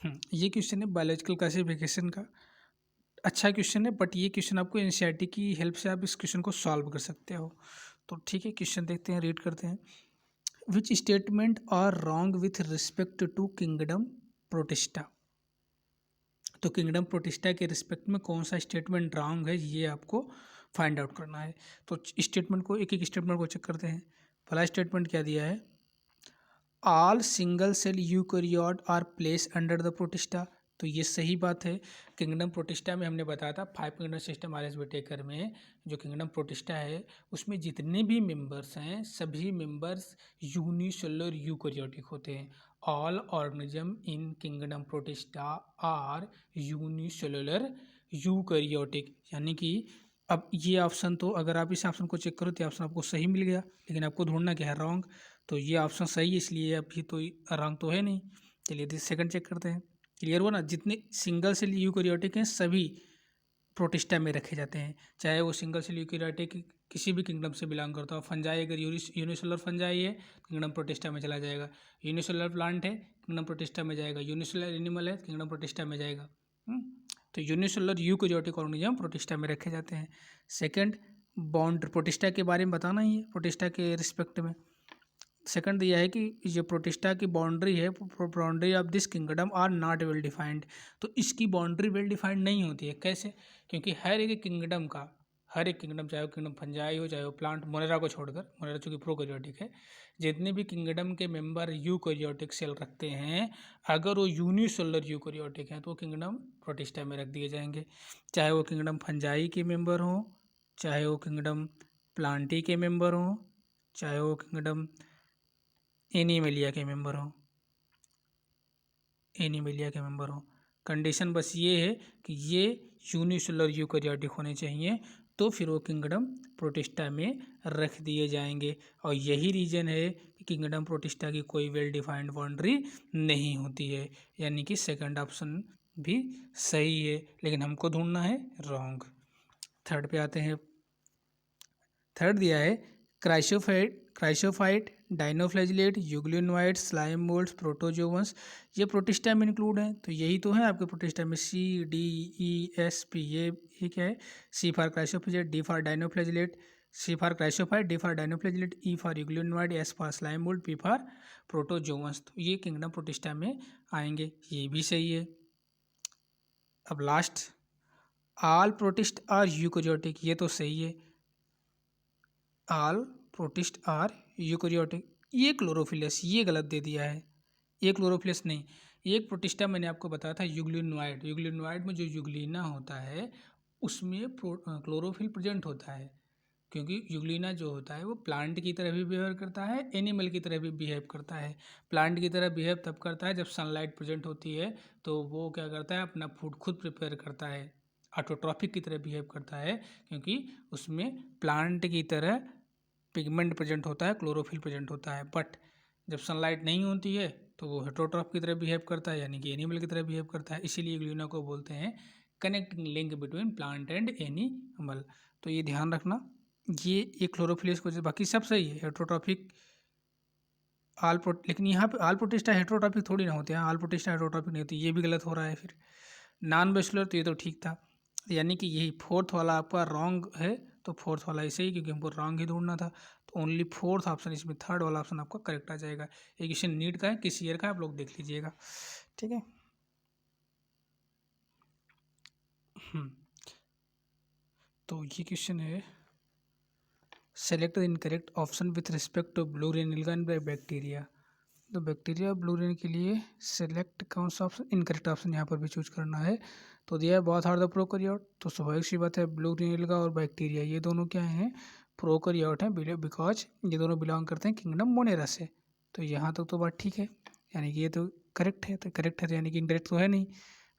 ये क्वेश्चन है biological classification का। अच्छा क्वेश्चन है, बट ये क्वेश्चन आपको एनसीईआरटी की हेल्प से आप इस क्वेश्चन को सॉल्व कर सकते हो। तो ठीक है, क्वेश्चन देखते हैं, रीड करते हैं। Which statement are wrong with respect to kingdom protista. तो किंगडम प्रोटिस्टा के रिस्पेक्ट में कौन सा स्टेटमेंट रॉन्ग है, ये आपको फाइंड आउट करना है। तो स्टेटमेंट को एक एक स्टेटमेंट को चेक करते हैं। पहला स्टेटमेंट क्या दिया है, all single cell eukaryote are place under the protista. तो ये सही बात है। किंगडम प्रोटिस्टा में हमने बताया था 5 किंगडम सिस्टम आरएसबी टेकर में जो किंगडम प्रोटिस्टा है उसमें जितने भी मेंबर्स हैं सभी मेंबर्स यूनिसेलुलर यूकैरियोटिक होते हैं। All organism in kingdom protista are unicellular eukaryotic. यानी कि अब ये ऑप्शन, तो अगर आप इस ऑप्शन को चेक करो तो ऑप्शन आपको सही मिल गया, लेकिन आपको ढूंढना क्या है, रॉन्ग। तो ये ऑप्शन सही है, इसलिए अभी तो रॉन्ग तो है नहीं। चलिए सेकंड चेक करते हैं। क्लियर हुआ ना, जितने सिंगल सेल यूकैरियोटिक हैं सभी प्रोटिस्टा में रखे जाते हैं, चाहे वो सिंगल सेल यूकैरियोटिक किसी भी किंगडम से बिलोंग करता हो। फंजाई अगर यूनिसेलुलर फंजाई है किंगडम प्रोटिस्टा में चला जाएगा, यूनिसेलुलर प्लांट है किंगडम प्रोटिस्टा में जाएगा, यूनिसेलुलर एनिमल है किंगडम प्रोटिस्टा में जाएगा। तो यूनिसेलुलर यूकैरियोटिक ऑर्गेनिज्म प्रोटिस्टा में रखे जाते हैं। सेकंड, बाउंड्री प्रोटिस्टा के बारे में बताना ही है, प्रोटिस्टा के रिस्पेक्ट में। सेकंड दिया है कि ये प्रोटिस्टा की बाउंड्री है, boundary of this kingdom are not well defined. तो इसकी बाउंड्री वेल डिफाइंड नहीं होती है। कैसे? क्योंकि हर एक किंगडम का, हर एक किंगडम, चाहे वो किंगडम फंजाई हो चाहे वो प्लांट, मोनेरा को छोड़कर, मोनेरा चूँकि प्रोकैरियोटिक है, जितने भी किंगडम के मेंबर यूकैरियोटिक सेल रखते हैं अगर वो यूनिसेलुलर यूकैरियोटिक हैं तो वो किंगडम प्रोटिस्टा में रख दिए जाएंगे। चाहे वो किंगडम फंजाई के मेंबर हों, चाहे वो किंगडम प्लांटी के मेंबर हों, चाहे वो किंगडम एनिमेलिया के मेंबर हों, एनिमेलिया के मेंबर हों। कंडीशन बस ये है कि ये यूनिसेलुलर यूकैरियोटिक होने चाहिए, तो फिर वो किंगडम प्रोटिस्टा में रख दिए जाएंगे। और यही रीज़न है कि किंगडम प्रोटिस्टा की कोई वेल डिफाइंड बाउंड्री नहीं होती है। यानी कि सेकंड ऑप्शन भी सही है, लेकिन हमको ढूंढना है रॉन्ग। थर्ड पे आते हैं। थर्ड दिया है chrysophyte, dinoflagellate, euglenoid, slime moulds, protozoans, ये प्रोटिस्टा में इंक्लूड हैं। तो यही तो है आपके प्रोटिस्टा में, C D E S P, ये क्या है, C for chrysophyte, D for dinoflagellate, C for chrysophyte, D for dinoflagellate, E for euglenoid, S for slime mould, P for protozoans. तो ये किंगडम प्रोटिस्टा में आएंगे, ये भी सही है। अब last, all protist are eukaryotic, ये तो सही है, ऑल प्रोटिस्ट आर यूकैरियोटिक। ये क्लोरोफिलस, ये गलत दे दिया है, ये क्लोरोफिलस नहीं। एक प्रोटिस्टा मैंने आपको बताया था यूग्लियोनॉइड, यूग्लियोनॉइड में जो यूग्लिना होता है उसमें क्लोरोफिल प्रेजेंट होता है, क्योंकि यूग्लिना जो होता है वो प्लांट की तरह भी बिहेव करता है, एनिमल की तरह भी बिहेव करता है। प्लांट की तरह बिहेव तब करता है जब सनलाइट प्रेजेंट होती है, तो वो क्या करता है, अपना फूड खुद प्रिपेयर करता है, ऑटोट्रॉफिक की तरह बिहेव करता है, क्योंकि उसमें प्लांट की तरह पिगमेंट प्रेजेंट होता है, क्लोरोफिल प्रेजेंट होता है। बट जब सनलाइट नहीं होती है तो वो हेटरोट्रॉफ की तरह बिहेव करता है, यानी कि एनिमल की तरह बिहेव करता है। इसीलिए यूग्लिना को बोलते हैं connecting link between plant and animal. तो ये ध्यान रखना, ये क्लोरोफिलस को, बाकी सब सही है, हेटरोट्रॉफिक लेकिन यहाँ पे आल प्रोटिस्टा हेटरोट्रॉफिक थोड़ी ना होते हैं, आल प्रोटिस्टा हेटरोट्रॉफिक नहीं होती, ये भी गलत हो रहा है। फिर नॉन बैचलर, तो ये तो ठीक था, यानी कि यही फोर्थ वाला आपका रॉन्ग है। तो फोर्थ वाला ऐसे ही, क्योंकि हमको रॉन्ग ही ढूंढना था, तो ओनली फोर्थ ऑप्शन, इसमें थर्ड वाला ऑप्शन आपका करेक्ट आ जाएगा। ये क्वेश्चन नीट का है, किस ईयर का आप लोग देख लीजिएगा, ठीक है। तो ये क्वेश्चन है, select the incorrect option with respect to blue green algae by bacteria. तो बैक्टीरिया ब्लू रेन के लिए सेलेक्ट कौन सा ऑप्शन, इनकरेक्ट ऑप्शन यहाँ पर भी चूज करना है। तो दिया है बहुत हार्ड द प्रोकैरियोट, तो स्वाभाविक सी बात है ब्लू रेन एल्गा और बैक्टीरिया ये दोनों क्या हैं, प्रोकैरियोट हैं, बिकॉज ये दोनों बिलोंग करते हैं किंगडम मोनेरा से। तो यहाँ तक तो बात ठीक है, यानी कि ये तो करेक्ट है, तो करेक्ट है, तो यानी कि इनकरेक्ट तो है नहीं,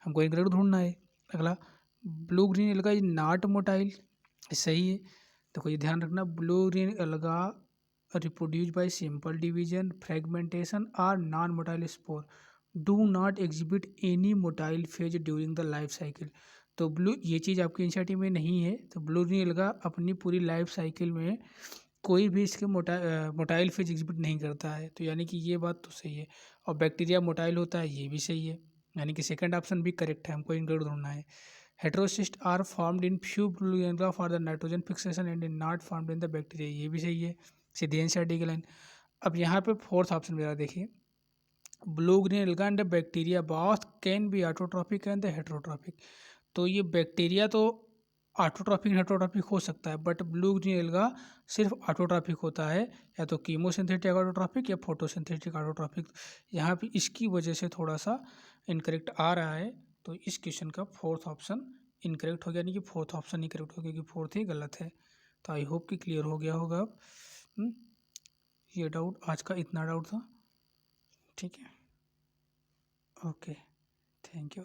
हमको इनकरेक्ट ढूंढना है। अगला, blue green alga is not motile, सही है। देखो ये ध्यान रखना, blue green alga reproduced by simple division, fragmentation or non-motile spore, do not exhibit any motile phase during the life cycle। तो ब्लू, ये चीज़ आपकी एनसीईआरटी में नहीं है, तो ब्लू ग्रीन एल्गा अपनी पूरी लाइफ साइकिल में कोई भी इसके मोटाइल फेज एग्जिबिट नहीं करता है, तो यानी कि ये बात तो सही है। और बैक्टीरिया मोटाइल होता है, ये भी सही है। यानी कि सेकंड ऑप्शन भी करेक्ट है, हमको इंक्लूड ढूंढना है। Heterocyst are formed in few blue algae for the nitrogen fixation and in not formed in the bacteria, ये भी सही है, सीधी एनसीईआरटी की लाइन। अब यहाँ पे फोर्थ ऑप्शन मेरा देखिए, blue green alga and bacteria both can be autotrophic and the heterotrophic. तो ये बैक्टीरिया तो ऑटोट्रॉपिक हेटेरोट्रॉपिक हो सकता है, बट ब्लू ग्रीन एल्गा सिर्फ ऑटोट्रॉपिक होता है, या तो कीमोसिंथेटिक ऑटोट्रॉपिक या फोटोसिंथेटिक ऑटोट्रॉपिक। यहाँ पे इसकी वजह से थोड़ा सा इनकरेक्ट आ रहा है, तो इस क्वेश्चन का फोर्थ ऑप्शन इनकरेक्ट हो गया, यानी कि फोर्थ ऑप्शन ही करेक्ट हो गया, क्योंकि फोर्थ ही गलत है। तो आई होप कि क्लियर हो गया होगा अब। ये डाउट, आज का इतना डाउट था, ठीक है, ओके, थैंक यू।